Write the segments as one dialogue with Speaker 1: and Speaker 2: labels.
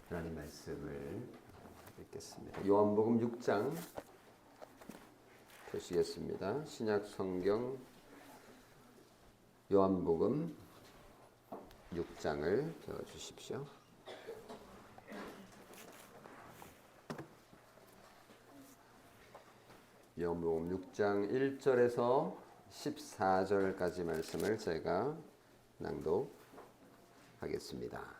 Speaker 1: 하나님 말씀을 읽겠습니다. 요한복음 6장 펴시겠습니다. 신약 성경 요한복음 6장을 펴 주십시오. 요한복음 6장 1절에서 14절까지 말씀을 제가 낭독하겠습니다.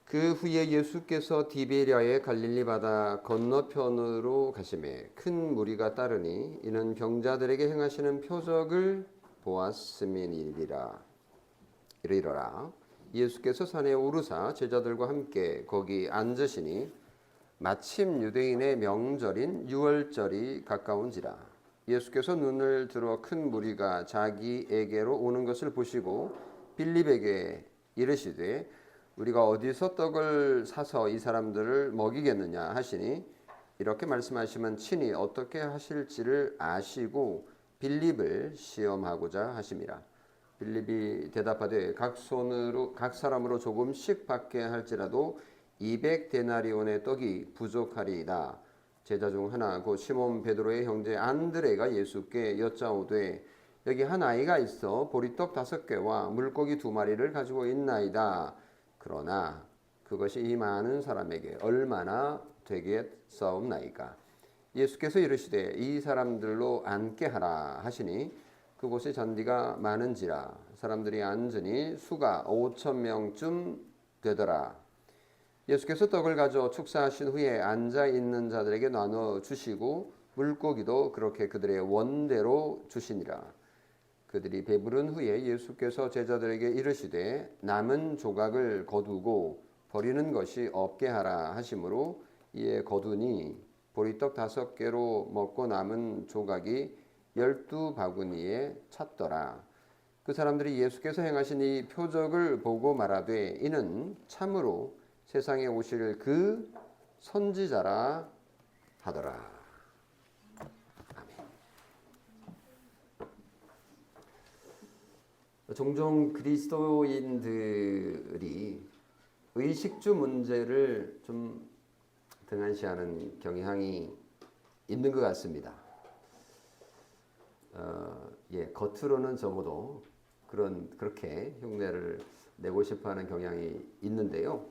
Speaker 1: 그 후에 예수께서 디베랴의 갈릴리 바다 건너편으로 가시매 큰 무리가 따르니 이는 병자들에게 행하시는 표적을 보았음이니라. 이르러라. 예수께서 산에 오르사 제자들과 함께 거기 앉으시니 마침 유대인의 명절인 유월절이 가까운지라. 예수께서 눈을 들어 큰 무리가 자기에게로 오는 것을 보시고 빌립에게 이르시되 우리가 어디서 떡을 사서 이 사람들을 먹이겠느냐 하시니 이렇게 말씀하시면 친히 어떻게 하실지를 아시고 빌립을 시험하고자 하심이라. 빌립이 대답하되 각 사람으로 조금씩 받게 할지라도 200데나리온의 떡이 부족하리이다. 제자 중 하나 곧 시몬 베드로의 형제 안드레가 예수께 여짜오되 여기 한 아이가 있어 보리떡 5개와 물고기 2마리를 가지고 있나이다. 그러나 그것이 이 많은 사람에게 얼마나 되겠사옵나이까. 예수께서 이르시되 이 사람들로 앉게 하라 하시니 그곳에 잔디가 많은지라 사람들이 앉으니 수가 5,000명쯤 되더라. 예수께서 떡을 가져 축사하신 후에 앉아 있는 자들에게 나눠 주시고 물고기도 그렇게 그들의 원대로 주시니라. 그들이 배부른 후에 예수께서 제자들에게 이르시되 남은 조각을 거두고 버리는 것이 없게 하라 하심으로 이에 거두니 보리떡 5개로 먹고 남은 조각이 12바구니에 찼더라. 그 사람들이 예수께서 행하신 이 표적을 보고 말하되 이는 참으로 세상에 오실 그 선지자라 하더라. 종종 그리스도인들이 의식주 문제를 좀 등한시하는 경향이 있는 것 같습니다. 겉으로는 적어도 그렇게 흉내를 내고 싶어하는 경향이 있는데요.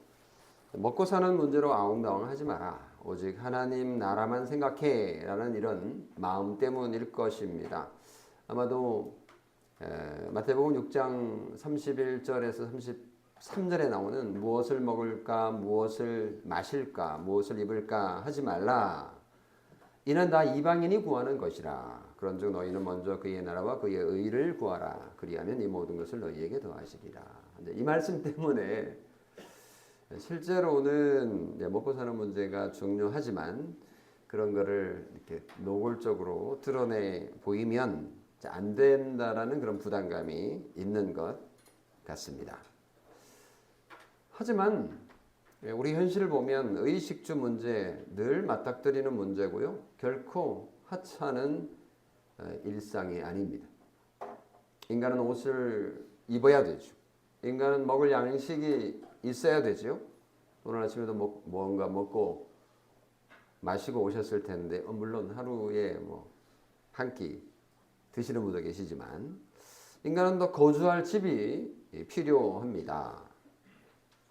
Speaker 1: 먹고 사는 문제로 아웅다웅하지 마라. 오직 하나님 나라만 생각해 라는 이런 마음 때문일 것입니다. 아마도 마태복음 6장 31절에서 33절에 나오는 무엇을 먹을까, 무엇을 마실까, 무엇을 입을까 하지 말라. 이는 다 이방인이 구하는 것이라. 그런즉 너희는 먼저 그의 나라와 그의 의를 구하라. 그리하면 이 모든 것을 너희에게 더하시리라. 이 말씀 때문에 실제로는 먹고 사는 문제가 중요하지만 그런 거를 이렇게 노골적으로 드러내 보이면 안 된다라는 그런 부담감이 있는 것 같습니다. 하지만 우리 현실을 보면 의식주 문제 늘 맞닥뜨리는 문제고요. 결코 하찮은 일상이 아닙니다. 인간은 옷을 입어야 되죠. 인간은 먹을 양식이 있어야 되죠. 오늘 아침에도 뭔가 먹고 마시고 오셨을 텐데 물론 하루에 한 끼 드시는 분도 계시지만 인간은 더 거주할 집이 필요합니다.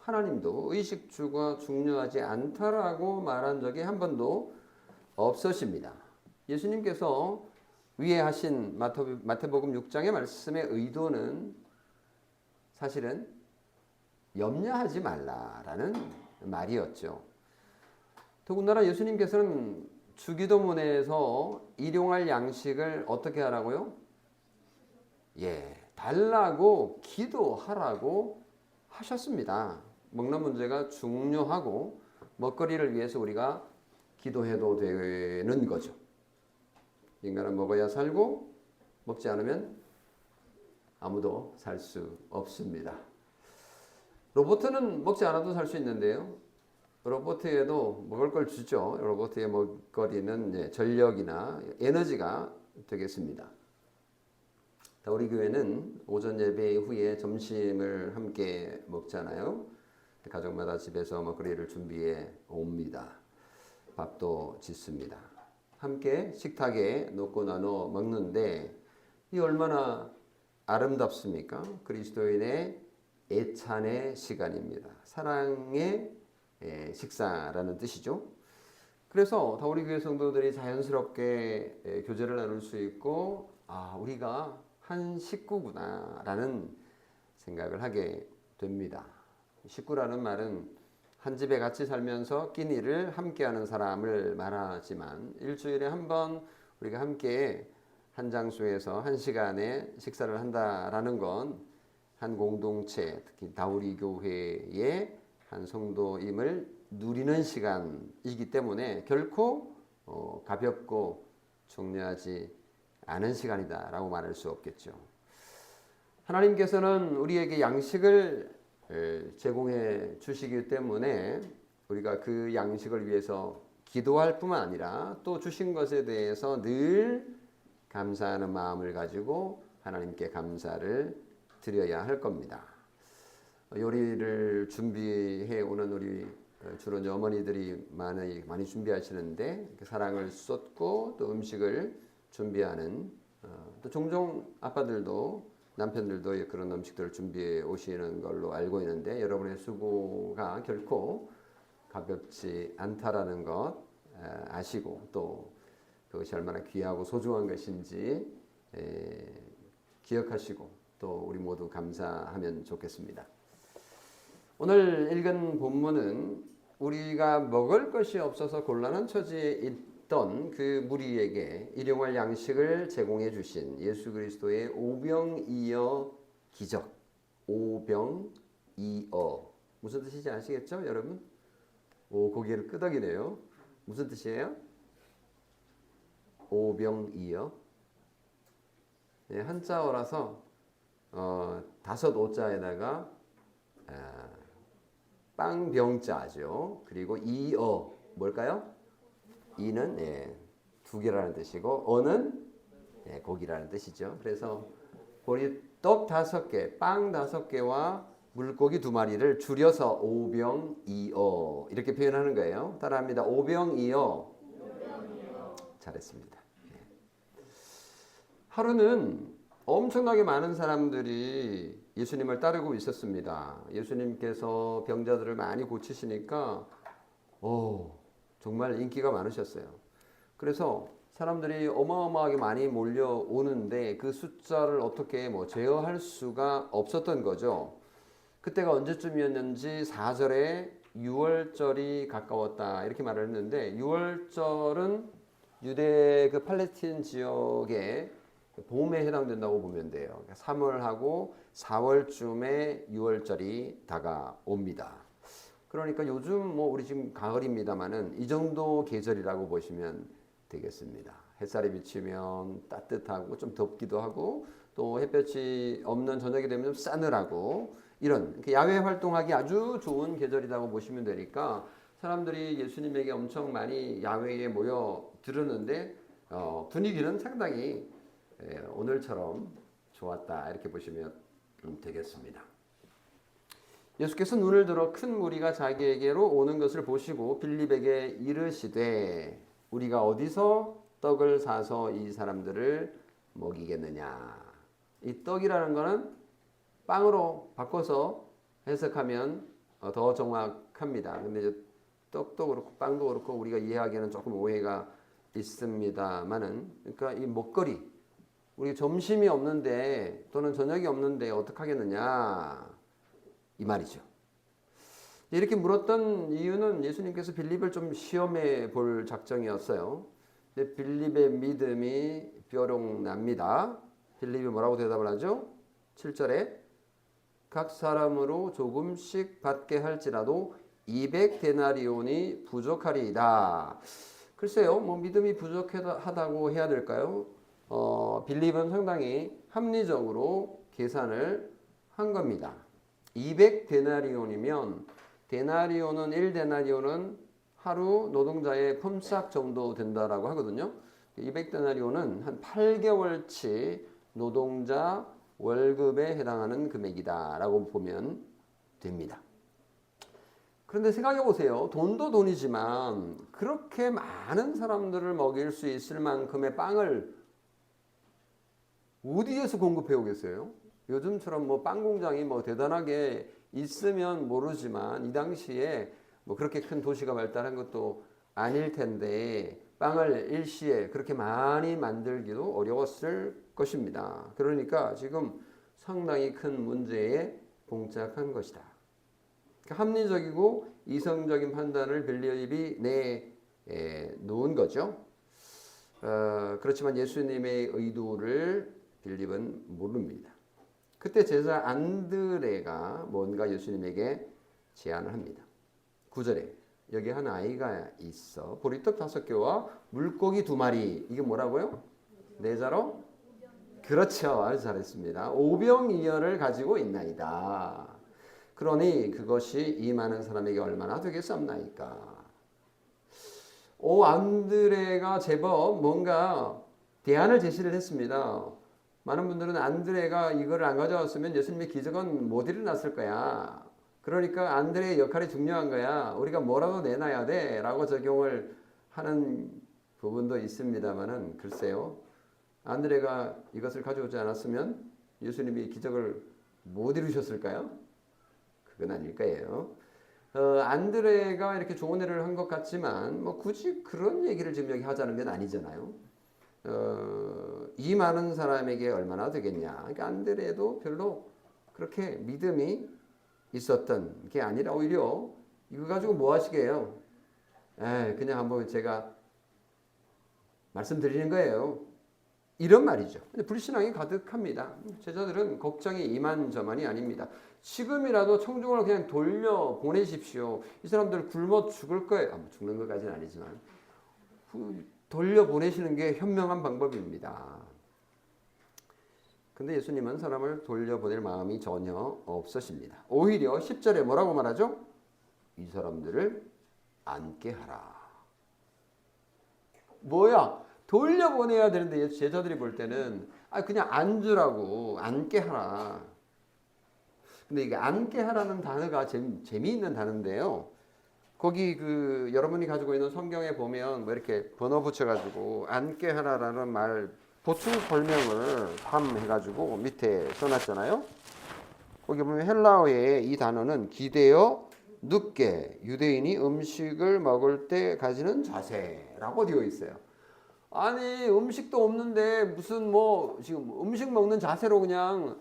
Speaker 1: 하나님도 의식주가 중요하지 않다라고 말한 적이 한 번도 없으십니다. 예수님께서 위에 하신 마태복음 6장의 말씀의 의도는 사실은 염려하지 말라라는 말이었죠. 더군다나 예수님께서는 주기도문에서 일용할 양식을 어떻게 하라고요? 달라고 기도하라고 하셨습니다. 먹는 문제가 중요하고 먹거리를 위해서 우리가 기도해도 되는 거죠. 인간은 먹어야 살고 먹지 않으면 아무도 살 수 없습니다. 로봇은 먹지 않아도 살 수 있는데요. 로봇에도 먹을 걸 주죠. 로봇의 먹거리는 전력이나 에너지가 되겠습니다. 우리 교회는 오전 예배 후에 점심을 함께 먹잖아요. 가족마다 집에서 먹거리를 준비해 옵니다. 밥도 짓습니다. 함께 식탁에 놓고 나눠 먹는데 이 얼마나 아름답습니까? 그리스도인의 애찬의 시간입니다. 사랑의 식사라는 뜻이죠. 그래서 다 우리 교회 성도들이 자연스럽게 교제를 나눌 수 있고 우리가 한 식구구나라는 생각을 하게 됩니다. 식구라는 말은 한 집에 같이 살면서 끼니를 함께하는 사람을 말하지만 일주일에 한 번 우리가 함께 한 장소에서 한 시간에 식사를 한다라는 건 한 공동체, 특히 다우리 교회의 한 성도임을 누리는 시간이기 때문에 결코 가볍고 중요하지 않은 시간이다라고 말할 수 없겠죠. 하나님께서는 우리에게 양식을 제공해 주시기 때문에 우리가 그 양식을 위해서 기도할 뿐만 아니라 또 주신 것에 대해서 늘 감사하는 마음을 가지고 하나님께 감사를 드려야 할 겁니다. 요리를 준비해 오는 우리 주로 이제 어머니들이 많이 준비하시는데 사랑을 쏟고 또 음식을 준비하는 또 종종 아빠들도 남편들도 그런 음식들을 준비해 오시는 걸로 알고 있는데 여러분의 수고가 결코 가볍지 않다라는 것 아시고 또 그것이 얼마나 귀하고 소중한 것인지 기억하시고 또 우리 모두 감사하면 좋겠습니다. 오늘 읽은 본문은 우리가 먹을 것이 없어서 곤란한 처지에 있던 그 무리에게 일용할 양식을 제공해 주신 예수 그리스도의 오병이어 기적. 오병이어. 무슨 뜻인지 아시겠죠, 여러분? 고개를 끄덕이네요. 무슨 뜻이에요? 오병이어. 네, 한자어라서 다섯 오자에다가 빵병자죠. 그리고 이어 뭘까요? 이는 두 개라는 뜻이고 어는 고기라는 뜻이죠. 그래서 보리떡 5개, 빵 5개와 물고기 2마리를 줄여서 오병이어 이렇게 표현하는 거예요. 따라합니다. 오병이어. 잘했습니다. 하루는 엄청나게 많은 사람들이 예수님을 따르고 있었습니다. 예수님께서 병자들을 많이 고치시니까 정말 인기가 많으셨어요. 그래서 사람들이 어마어마하게 많이 몰려오는데 그 숫자를 어떻게 제어할 수가 없었던 거죠. 그때가 언제쯤이었는지 4절에 유월절이 가까웠다 이렇게 말을 했는데 유월절은 유대 그 팔레스틴 지역의 봄에 해당된다고 보면 돼요. 3월하고 4월쯤에 유월절이 다가옵니다. 그러니까 요즘 우리 지금 가을입니다만은 이 정도 계절이라고 보시면 되겠습니다. 햇살이 비치면 따뜻하고 좀 덥기도 하고 또 햇볕이 없는 저녁이 되면 좀 싸늘하고 이런 야외 활동하기 아주 좋은 계절이라고 보시면 되니까 사람들이 예수님에게 엄청 많이 야외에 모여 들었는데 분위기는 상당히 오늘처럼 좋았다 이렇게 보시면 되겠습니다. 예수께서 눈을 들어 큰 무리가 자기에게로 오는 것을 보시고 빌립에게 이르시되 우리가 어디서 떡을 사서 이 사람들을 먹이겠느냐. 이 떡이라는 것은 빵으로 바꿔서 해석하면 더 정확합니다. 근데 이제 떡도 그렇고 빵도 그렇고 우리가 이해하기에는 조금 오해가 있습니다만은 그러니까 이 먹거리 우리 점심이 없는데 또는 저녁이 없는데 어떻게 하겠느냐 이 말이죠. 이렇게 물었던 이유는 예수님께서 빌립을 좀 시험해 볼 작정이었어요. 근데 빌립의 믿음이 뾰롱납니다. 빌립이 뭐라고 대답을 하죠? 7절에 각 사람으로 조금씩 받게 할지라도 200데나리온이 부족하리이다. 글쎄요, 믿음이 부족하다고 해야 될까요? 빌립은 상당히 합리적으로 계산을 한 겁니다. 200데나리온이면 데나리온은 1데나리온은 하루 노동자의 품삯 정도 된다라고 하거든요. 200데나리온은 한 8개월치 노동자 월급에 해당하는 금액이다라고 보면 됩니다. 그런데 생각해 보세요. 돈도 돈이지만 그렇게 많은 사람들을 먹일 수 있을 만큼의 빵을 어디에서 공급해 오겠어요? 요즘처럼 뭐 빵 공장이 뭐 대단하게 있으면 모르지만 이 당시에 뭐 그렇게 큰 도시가 발달한 것도 아닐 텐데 빵을 일시에 그렇게 많이 만들기도 어려웠을 것입니다. 그러니까 지금 상당히 큰 문제에 봉착한 것이다. 합리적이고 이성적인 판단을 빌립이 놓은 거죠. 그렇지만 예수님의 의도를 빌립은 모릅니다. 그때 제자 안드레가 뭔가 예수님에게 제안을 합니다. 9절에 여기 한 아이가 있어 보리떡 5개와 물고기 2마리 이게 뭐라고요? 네 자로? 그렇죠. 아주 잘했습니다. 오병이어를 가지고 있나이다. 그러니 그것이 이 많은 사람에게 얼마나 되겠습니까? 안드레가 제법 뭔가 대안을 제시를 했습니다. 많은 분들은 안드레가 이걸 안 가져왔으면 예수님의 기적은 못 일어났을 거야. 그러니까 안드레의 역할이 중요한 거야. 우리가 뭐라도 내놔야 돼. 라고 적용을 하는 부분도 있습니다만은 글쎄요. 안드레가 이것을 가져오지 않았으면 예수님이 기적을 못 이루셨을까요? 그건 아닐 거예요. 안드레가 이렇게 좋은 일을 한 것 같지만 뭐 굳이 그런 얘기를 지금 여기 하자는 건 아니잖아요. 이 많은 사람에게 얼마나 되겠냐. 그러니까 안드레도 별로 그렇게 믿음이 있었던 게 아니라 오히려 이거 가지고 뭐 하시게요? 그냥 한번 제가 말씀드리는 거예요. 이런 말이죠. 불신앙이 가득합니다. 제자들은 걱정이 이만저만이 아닙니다. 지금이라도 청중을 그냥 돌려 보내십시오. 이 사람들 굶어 죽을 거예요. 죽는 것까지는 아니지만 돌려 보내시는 게 현명한 방법입니다. 근데 예수님은 사람을 돌려보낼 마음이 전혀 없으십니다. 오히려 10절에 뭐라고 말하죠? 이 사람들을 앉게 하라. 뭐야? 돌려보내야 되는데 제자들이 볼 때는 그냥 앉으라고 앉게 하라. 근데 이게 앉게 하라는 단어가 재미있는 단어인데요. 거기 여러분이 가지고 있는 성경에 보면 뭐 이렇게 번호 붙여가지고 앉게 하라라는 말 보충 설명을 해가지고 밑에 써놨잖아요. 거기 보면 헬라어의 이 단어는 기대어 눕게 유대인이 음식을 먹을 때 가지는 자세라고 되어 있어요. 아니 음식도 없는데 무슨 뭐 지금 음식 먹는 자세로 그냥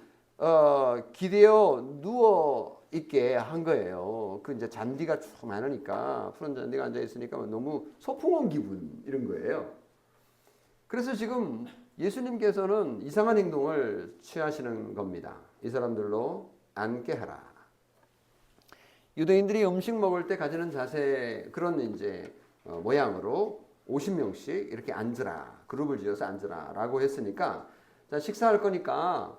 Speaker 1: 기대어 누워 있게 한 거예요. 그 이제 잔디가 쭉 많으니까 푸른 잔디가 앉아 있으니까 너무 소풍 온 기분 이런 거예요. 그래서 지금 예수님께서는 이상한 행동을 취하시는 겁니다. 이 사람들로 앉게 하라. 유대인들이 음식 먹을 때 가지는 자세 그런 이제 모양으로 50명씩 이렇게 앉으라. 그룹을 지어서 앉으라라고 했으니까 자, 식사할 거니까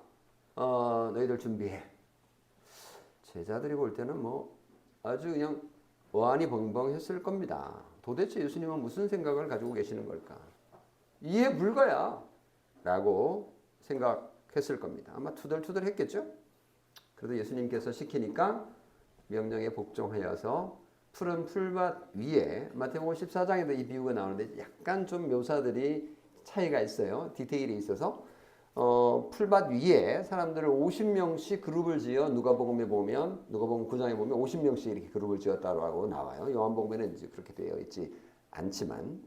Speaker 1: 너희들 준비해. 제자들이 볼 때는 뭐 아주 그냥 어안이 벙벙했을 겁니다. 도대체 예수님은 무슨 생각을 가지고 계시는 걸까? 이해 불가야 라고 생각했을 겁니다. 아마 투덜투덜 했겠죠? 그래도 예수님께서 시키니까 명령에 복종하여서 푸른 풀밭 위에 마태복음 14장에도 이 비유가 나오는데 약간 좀 묘사들이 차이가 있어요. 디테일이 있어서 풀밭 위에 사람들을 50명씩 그룹을 지어 누가복음 9장에 보면 50명씩 이렇게 그룹을 지었다고 나와요. 요한복음에는 이제 그렇게 되어 있지 않지만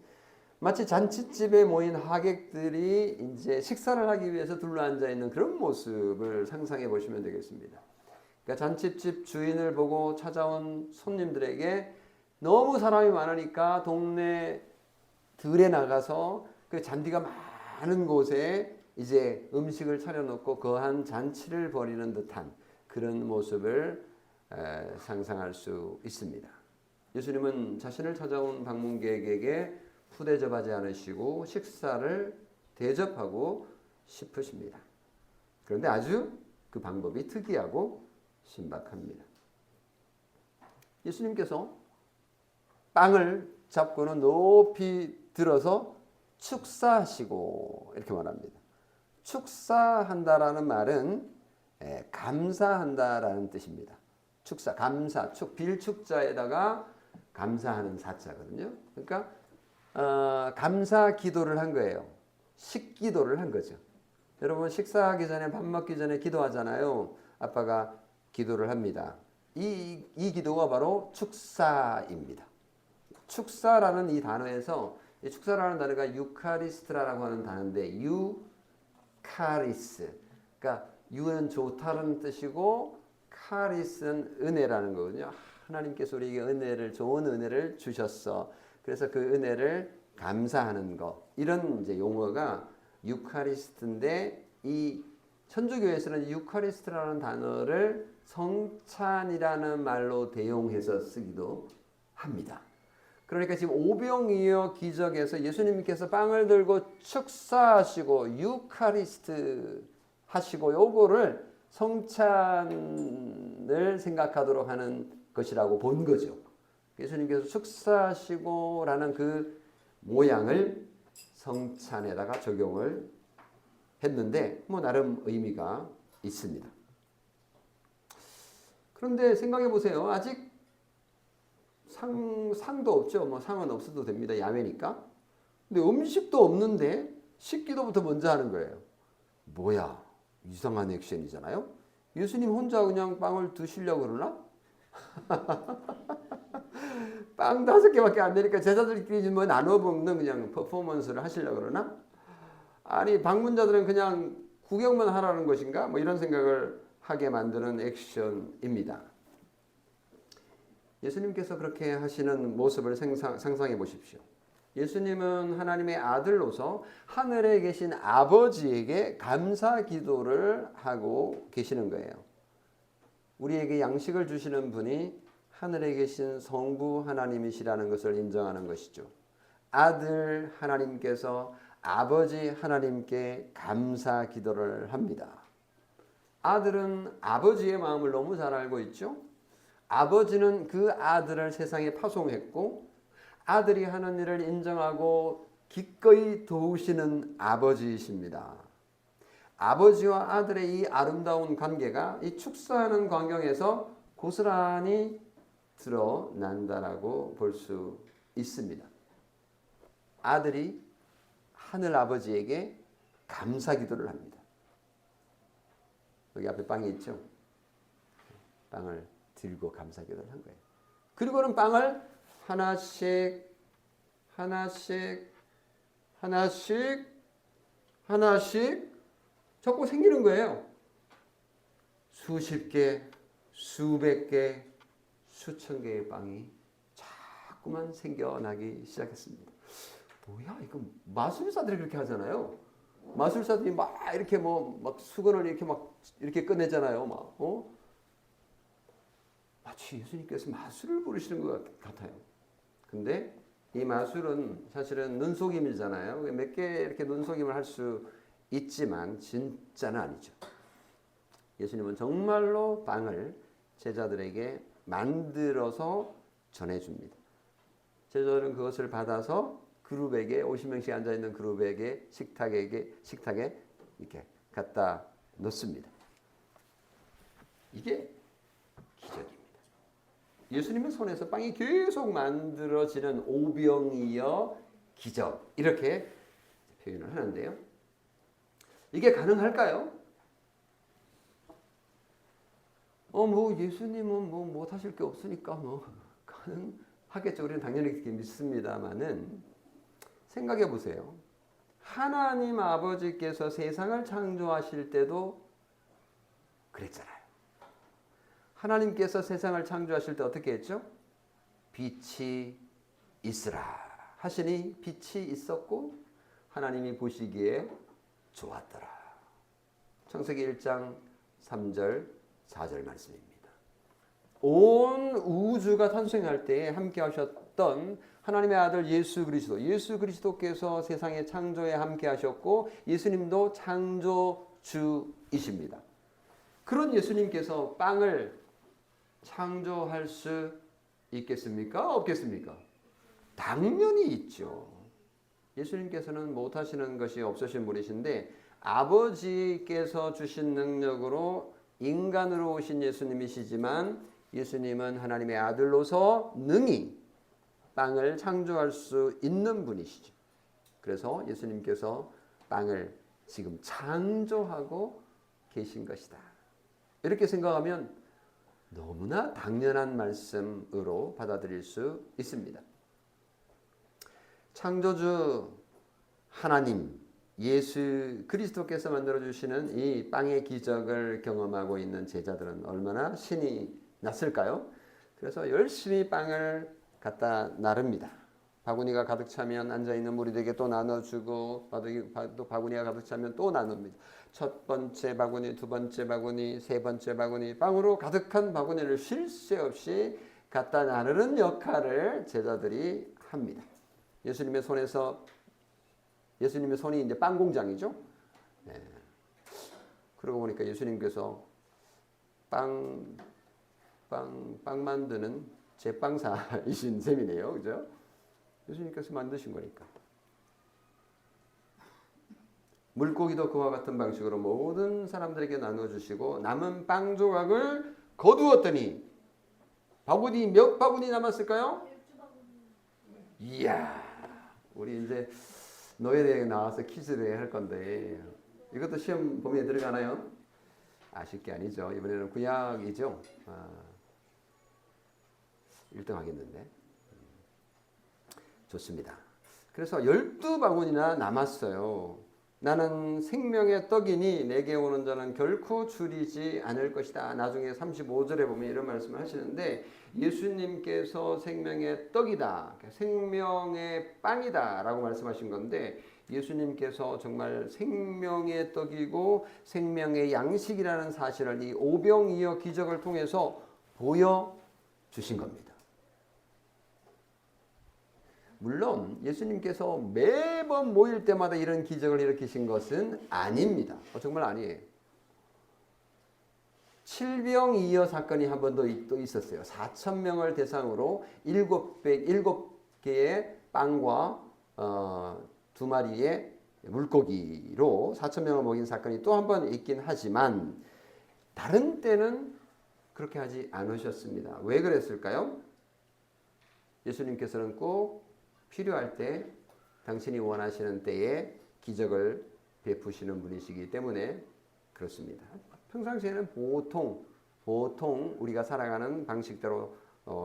Speaker 1: 마치 잔치집에 모인 하객들이 이제 식사를 하기 위해서 둘러앉아 있는 그런 모습을 상상해 보시면 되겠습니다. 그러니까 잔치집 주인을 보고 찾아온 손님들에게 너무 사람이 많으니까 동네 들에 나가서 그 잔디가 많은 곳에 이제 음식을 차려놓고 거한 잔치를 벌이는 듯한 그런 모습을 상상할 수 있습니다. 예수님은 자신을 찾아온 방문객에게 푸대접하지 않으시고 식사를 대접하고 싶으십니다. 그런데 아주 그 방법이 특이하고 신박합니다. 예수님께서 빵을 잡고는 높이 들어서 축사하시고 이렇게 말합니다. 축사한다라는 말은 감사한다라는 뜻입니다. 축사, 감사, 빌축자에다가 감사하는 사자거든요. 그러니까 감사 기도를 한 거예요. 식기도를 한 거죠. 여러분 식사하기 전에 밥 먹기 전에 기도하잖아요. 아빠가 기도를 합니다. 이 기도가 바로 축사입니다. 축사라는 이 단어에서 이 축사라는 단어가 유카리스트라고 하는 단어인데 유카리스 그러니까 유는 좋다는 뜻이고 카리스는 은혜라는 거거든요. 하나님께서 우리에게 은혜를 좋은 은혜를 주셨어. 그래서 그 은혜를 감사하는 것 이런 이제 용어가 유카리스트인데 이 천주교에서는 유카리스트라는 단어를 성찬이라는 말로 대용해서 쓰기도 합니다. 그러니까 지금 오병이어 기적에서 예수님께서 빵을 들고 축사하시고 유카리스트 하시고 요거를 성찬을 생각하도록 하는 것이라고 본 거죠. 예수님께서 축사하시고라는 그 모양을 성찬에다가 적용을 했는데 뭐 나름 의미가 있습니다. 그런데 생각해 보세요. 아직 상도 없죠. 뭐 상은 없어도 됩니다. 야외니까. 근데 음식도 없는데 식기도부터 먼저 하는 거예요. 뭐야? 이상한 액션이잖아요. 예수님 혼자 그냥 빵을 드시려고 그러나? 빵 5개밖에 안 되니까 제자들끼리 뭐 나눠 먹는 그냥 퍼포먼스를 하시려고 그러나? 아니 방문자들은 그냥 구경만 하라는 것인가? 뭐 이런 생각을 하게 만드는 액션입니다. 예수님께서 그렇게 하시는 모습을 상상해 보십시오. 예수님은 하나님의 아들로서 하늘에 계신 아버지에게 감사 기도를 하고 계시는 거예요. 우리에게 양식을 주시는 분이 하늘에 계신 성부 하나님이시라는 것을 인정하는 것이죠. 아들 하나님께서 아버지 하나님께 감사 기도를 합니다. 아들은 아버지의 마음을 너무 잘 알고 있죠. 아버지는 그 아들을 세상에 파송했고 아들이 하는 일을 인정하고 기꺼이 도우시는 아버지이십니다. 아버지와 아들의 이 아름다운 관계가 이 축사하는 광경에서 고스란히 드러난다라고 볼 수 있습니다. 아들이 하늘 아버지에게 감사 기도를 합니다. 여기 앞에 빵이 있죠? 빵을 들고 감사 기도를 한 거예요. 그리고는 빵을 하나씩 자꾸 생기는 거예요. 수십 개, 수백 개, 수천 개의 빵이 자꾸만 생겨나기 시작했습니다. 뭐야, 이거 마술사들이 그렇게 하잖아요. 마술사들이 막 이렇게 막 수건을 이렇게 꺼내잖아요. 마치 예수님께서 마술을 부르시는 것 같아요. 근데 이 마술은 사실은 눈속임이잖아요. 몇 개 이렇게 눈속임을 할 수 있지만 진짜는 아니죠. 예수님은 정말로 빵을 제자들에게 만들어서 전해줍니다. 제자들은 그것을 받아서 그룹에게 50명씩 앉아있는 그룹에게 식탁에 이렇게 갖다 놓습니다. 이게 기적입니다. 예수님의 손에서 빵이 계속 만들어지는 오병이어 기적 이렇게 표현을 하는데요. 이게 가능할까요? 예수님은 못하실 게 없으니까 가능하겠죠. 우리는 당연히 그렇게 믿습니다만은 생각해 보세요. 하나님 아버지께서 세상을 창조하실 때도 그랬잖아요. 하나님께서 세상을 창조하실 때 어떻게 했죠? 빛이 있으라 하시니 빛이 있었고 하나님이 보시기에 좋았더라. 창세기 1장 3절 4절 말씀입니다. 온 우주가 탄생할 때에 함께 하셨던 하나님의 아들 예수 그리스도께서 세상의 창조에 함께 하셨고 예수님도 창조주이십니다. 그런 예수님께서 빵을 창조할 수 있겠습니까? 없겠습니까? 당연히 있죠. 예수님께서는 못하시는 것이 없으신 분이신데 아버지께서 주신 능력으로 인간으로 오신 예수님이시지만 예수님은 하나님의 아들로서 능히 빵을 창조할 수 있는 분이시죠. 그래서 예수님께서 빵을 지금 창조하고 계신 것이다. 이렇게 생각하면 너무나 당연한 말씀으로 받아들일 수 있습니다. 창조주 하나님 예수 그리스도께서 만들어주시는 이 빵의 기적을 경험하고 있는 제자들은 얼마나 신이 났을까요? 그래서 열심히 빵을 갖다 나릅니다. 바구니가 가득 차면 앉아있는 무리들에게 또 나눠주고 또 바구니가 가득 차면 또 나눕니다. 첫 번째 바구니, 두 번째 바구니, 세 번째 바구니, 빵으로 가득한 바구니를 쉴 새 없이 갖다 나르는 역할을 제자들이 합니다. 예수님의 손이 이제 빵 공장이죠. 네. 그러고 보니까 예수님께서 빵 만드는 제빵사이신 셈이네요. 그죠? 예수님께서 만드신 거니까. 물고기도 그와 같은 방식으로 모든 사람들에게 나눠주시고 남은 빵 조각을 거두었더니 바구니 몇 바구니 남았을까요? 이야, 우리 이제 노예대에 나와서 퀴즈를 할 건데 이것도 시험 범위에 들어가나요? 아쉽게 아니죠. 이번에는 구약이죠. 1등 하겠는데. 좋습니다. 그래서 12바구니나 남았어요. 나는 생명의 떡이니 내게 오는 자는 결코 줄이지 않을 것이다. 나중에 35절에 보면 이런 말씀을 하시는데 예수님께서 생명의 떡이다. 생명의 빵이다 라고 말씀하신 건데 예수님께서 정말 생명의 떡이고 생명의 양식이라는 사실을 이 오병이어 기적을 통해서 보여주신 겁니다. 물론 예수님께서 매번 모일 때마다 이런 기적을 일으키신 것은 아닙니다. 정말 아니에요. 칠병이어 사건이 한 번 더 또 있었어요. 4,000명을 대상으로 7개의 빵과 2마리의 물고기로 4,000명을 먹인 사건이 또 한 번 있긴 하지만 다른 때는 그렇게 하지 않으셨습니다. 왜 그랬을까요? 예수님께서는 꼭 필요할 때 당신이 원하시는 때에 기적을 베푸시는 분이시기 때문에 그렇습니다. 평상시에는 보통 우리가 살아가는 방식대로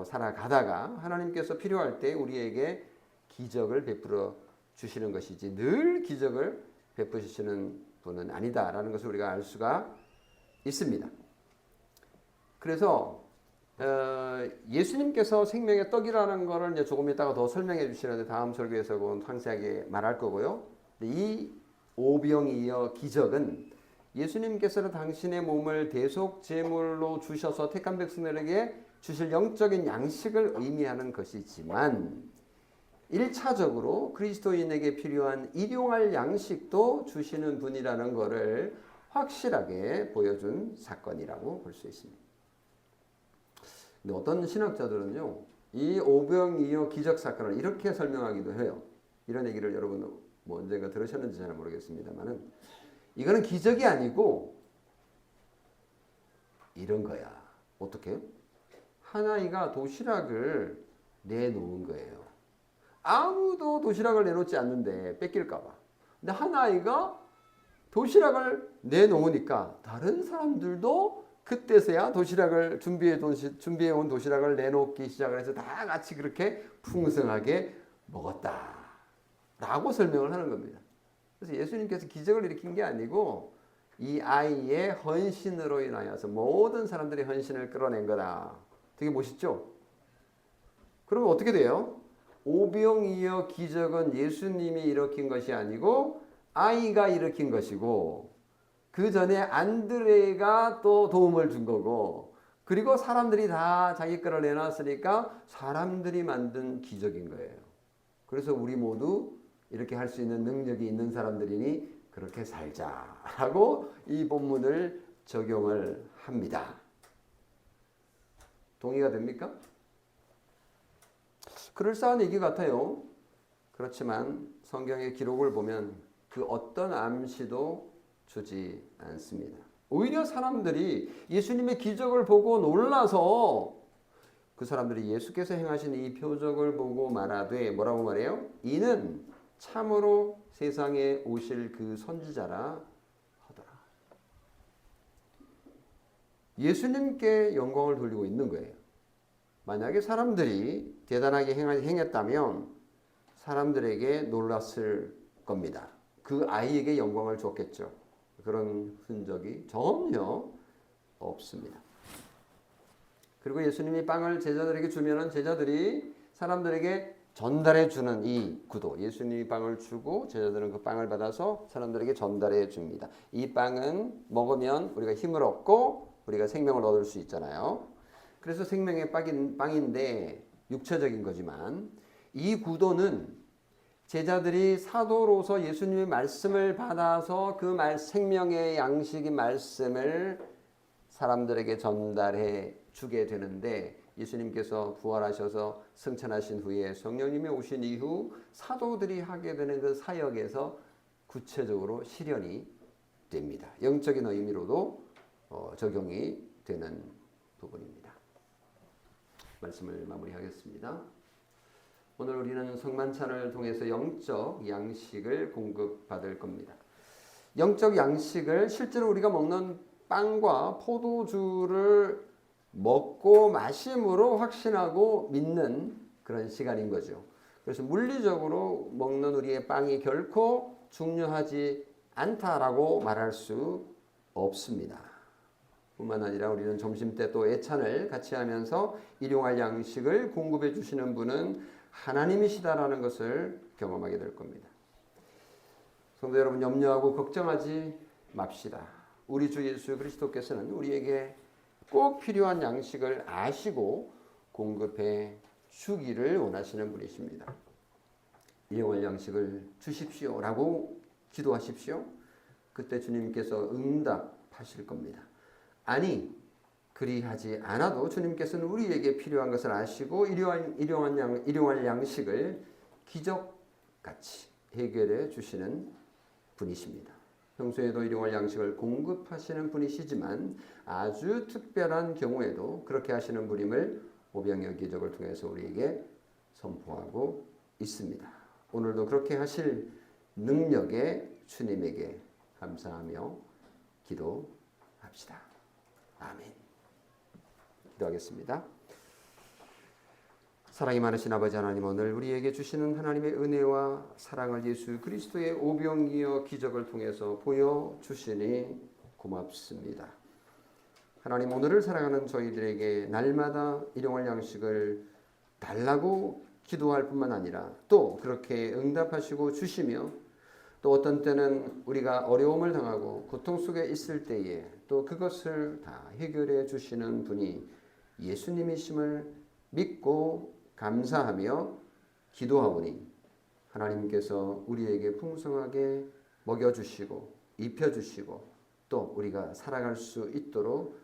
Speaker 1: 살아가다가 하나님께서 필요할 때 우리에게 기적을 베풀어 주시는 것이지 늘 기적을 베푸시는 분은 아니다라는 것을 우리가 알 수가 있습니다. 그래서 예수님께서 생명의 떡이라는 것을 이제 조금 이따가 더 설명해 주시는데 다음 설교에서 그건 상세하게 말할 거고요. 이 오병이어 기적은 예수님께서는 당신의 몸을 대속 제물로 주셔서 택한 백성들에게 주실 영적인 양식을 의미하는 것이지만 1차적으로 그리스도인에게 필요한 일용할 양식도 주시는 분이라는 것을 확실하게 보여준 사건이라고 볼 수 있습니다. 근데 어떤 신학자들은요, 이 오병이어 기적 사건을 이렇게 설명하기도 해요. 이런 얘기를 여러분 뭐 언젠가 들으셨는지 잘 모르겠습니다만은 이거는 기적이 아니고 이런 거야. 어떻게? 한 아이가 도시락을 내놓은 거예요. 아무도 도시락을 내놓지 않는데 뺏길까 봐. 근데 한 아이가 도시락을 내놓으니까 다른 사람들도 그때서야 도시락을 준비해온 도시락을 내놓기 시작을 해서 다 같이 그렇게 풍성하게 먹었다 라고 설명을 하는 겁니다. 그래서 예수님께서 기적을 일으킨 게 아니고 이 아이의 헌신으로 인하여서 모든 사람들의 헌신을 끌어낸 거다. 되게 멋있죠? 그러면 어떻게 돼요? 오병이어 기적은 예수님이 일으킨 것이 아니고 아이가 일으킨 것이고 그 전에 안드레가 또 도움을 준 거고 그리고 사람들이 다 자기 거를 내놨으니까 사람들이 만든 기적인 거예요. 그래서 우리 모두 이렇게 할 수 있는 능력이 있는 사람들이니 그렇게 살자라고 이 본문을 적용을 합니다. 동의가 됩니까? 그럴싸한 얘기 같아요. 그렇지만 성경의 기록을 보면 그 어떤 암시도 주지 않습니다. 오히려 사람들이 예수님의 기적을 보고 놀라서 그 사람들이 예수께서 행하신 이 표적을 보고 말하되 뭐라고 말해요? 이는 참으로 세상에 오실 그 선지자라 하더라. 예수님께 영광을 돌리고 있는 거예요. 만약에 사람들이 대단하게 행했다면 사람들에게 놀랐을 겁니다. 그 아이에게 영광을 줬겠죠. 그런 흔적이 전혀 없습니다. 그리고 예수님이 빵을 제자들에게 주면은 제자들이 사람들에게 전달해 주는 이 구도. 예수님이 빵을 주고 제자들은 그 빵을 받아서 사람들에게 전달해 줍니다. 이 빵은 먹으면 우리가 힘을 얻고 우리가 생명을 얻을 수 있잖아요. 그래서 생명의 빵인데 육체적인 거지만 이 구도는 제자들이 사도로서 예수님의 말씀을 받아서 그 생명의 양식인 말씀을 사람들에게 전달해 주게 되는데 예수님께서 부활하셔서 승천하신 후에 성령님이 오신 이후 사도들이 하게 되는 그 사역에서 구체적으로 실현이 됩니다. 영적인 의미로도 적용이 되는 부분입니다. 말씀을 마무리하겠습니다. 오늘 우리는 성만찬을 통해서 영적 양식을 공급받을 겁니다. 영적 양식을 실제로 우리가 먹는 빵과 포도주를 먹고 마심으로 확신하고 믿는 그런 시간인 거죠. 그래서 물리적으로 먹는 우리의 빵이 결코 중요하지 않다라고 말할 수 없습니다. 뿐만 아니라 우리는 점심때 또 애찬을 같이 하면서 일용할 양식을 공급해 주시는 분은 하나님이시다라는 것을 경험하게 될 겁니다. 성도 여러분, 염려하고 걱정하지 맙시다. 우리 주 예수 그리스도께서는 우리에게 꼭 필요한 양식을 아시고 공급해 주기를 원하시는 분이십니다. 일용할 양식을 주십시오라고 기도하십시오. 그때 주님께서 응답하실 겁니다. 아니, 그리하지 않아도 주님께서는 우리에게 필요한 것을 아시고 일용할 양식을 기적같이 해결해 주시는 분이십니다. 평소에도 일용할 양식을 공급하시는 분이시지만 아주 특별한 경우에도 그렇게 하시는 분임을 오병이어 기적을 통해서 우리에게 선포하고 있습니다. 오늘도 그렇게 하실 능력에 주님에게 감사하며 기도합시다. 아멘. 기도하겠습니다. 사랑이 많으신 아버지 하나님, 오늘 우리에게 주시는 하나님의 은혜와 사랑을 예수 그리스도의 오병이어 기적을 통해서 보여주시니 고맙습니다. 하나님, 오늘을 사랑하는 저희들에게 날마다 일용할 양식을 달라고 기도할 뿐만 아니라 또 그렇게 응답하시고 주시며 또 어떤 때는 우리가 어려움을 당하고 고통 속에 있을 때에 또 그것을 다 해결해 주시는 분이 예수님이심을 믿고 감사하며 기도하오니 하나님께서 우리에게 풍성하게 먹여주시고 입혀주시고 또 우리가 살아갈 수 있도록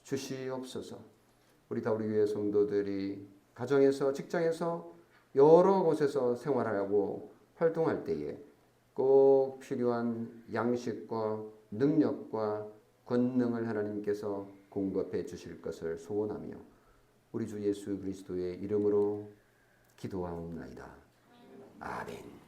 Speaker 1: 도와주시옵소서. 우리 다우리교회 성도들이 가정에서 직장에서 여러 곳에서 생활하고 활동할 때에 꼭 필요한 양식과 능력과 권능을 하나님께서 공급해 주실 것을 소원하며 우리 주 예수 그리스도의 이름으로 기도하옵나이다. 아멘.